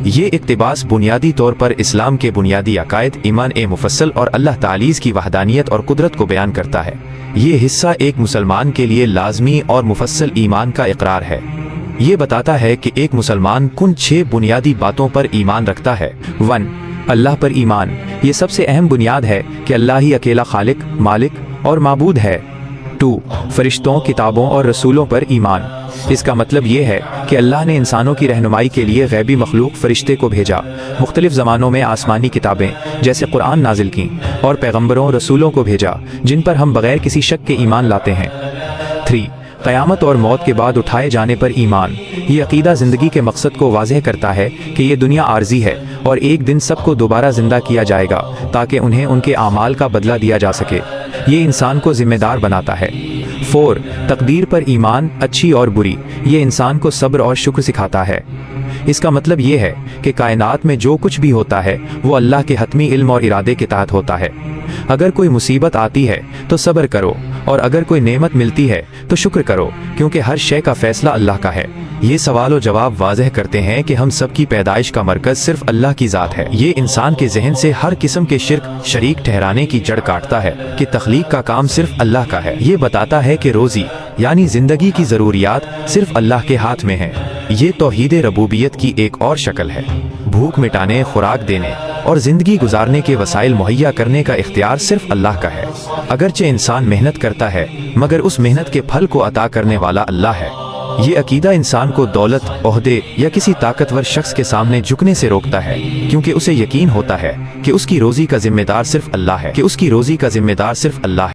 یہ اقتباس بنیادی طور پر اسلام کے بنیادی عقائد ایمان مفصل اور اللہ تعالی کی وحدانیت اور قدرت کو بیان کرتا ہے۔ یہ حصہ ایک مسلمان کے لیے لازمی اور مفصل ایمان کا اقرار ہے۔ یہ بتاتا ہے کہ ایک مسلمان کن 6 بنیادی باتوں پر ایمان رکھتا ہے۔ 1. اللہ پر ایمان۔ یہ سب سے اہم بنیاد ہے کہ اللہ ہی اکیلا خالق، مالک اور معبود ہے۔ 2. فرشتوں، کتابوں اور رسولوں پر ایمان۔ اس کا مطلب یہ ہے کہ اللہ نے انسانوں کی رہنمائی کے لیے غیبی مخلوق فرشتے کو بھیجا، مختلف زمانوں میں آسمانی کتابیں جیسے قرآن نازل کیں، اور پیغمبروں رسولوں کو بھیجا جن پر ہم بغیر کسی شک کے ایمان لاتے ہیں۔ 3. قیامت اور موت کے بعد اٹھائے جانے پر ایمان۔ یہ عقیدہ زندگی کے مقصد کو واضح کرتا ہے کہ یہ دنیا عارضی ہے اور ایک دن سب کو دوبارہ زندہ کیا جائے گا تاکہ انہیں ان کے اعمال کا بدلہ دیا جا سکے۔ یہ انسان کو ذمہ دار بناتا ہے۔ 4. تقدیر پر ایمان، اچھی اور بری۔ یہ انسان کو صبر اور شکر سکھاتا ہے۔ اس کا مطلب یہ ہے کہ کائنات میں جو کچھ بھی ہوتا ہے وہ اللہ کے حتمی علم اور ارادے کے تحت ہوتا ہے۔ اگر کوئی مصیبت آتی ہے تو صبر کرو، اور اگر کوئی نعمت ملتی ہے تو شکر کرو، کیونکہ ہر شے کا فیصلہ اللہ کا ہے۔ یہ سوال و جواب واضح کرتے ہیں کہ ہم سب کی پیدائش کا مرکز صرف اللہ کی ذات ہے۔ یہ انسان کے ذہن سے ہر قسم کے شرک، شریک ٹھہرانے کی جڑ کاٹتا ہے کہ تخلیق کا کام صرف اللہ کا ہے۔ یہ بتاتا ہے کہ روزی یعنی زندگی کی ضروریات صرف اللہ کے ہاتھ میں ہیں۔ یہ توحید ربوبیت کی ایک اور شکل ہے۔ بھوک مٹانے، خوراک دینے اور زندگی گزارنے کے وسائل مہیا کرنے کا اختیار صرف اللہ کا ہے۔ اگرچہ انسان محنت کرتا ہے، مگر اس محنت کے پھل کو عطا کرنے والا اللہ ہے۔ یہ عقیدہ انسان کو دولت، عہدے یا کسی طاقتور شخص کے سامنے جھکنے سے روکتا ہے، کیونکہ اسے یقین ہوتا ہے کہ اس کی روزی کا ذمہ دار صرف اللہ ہے۔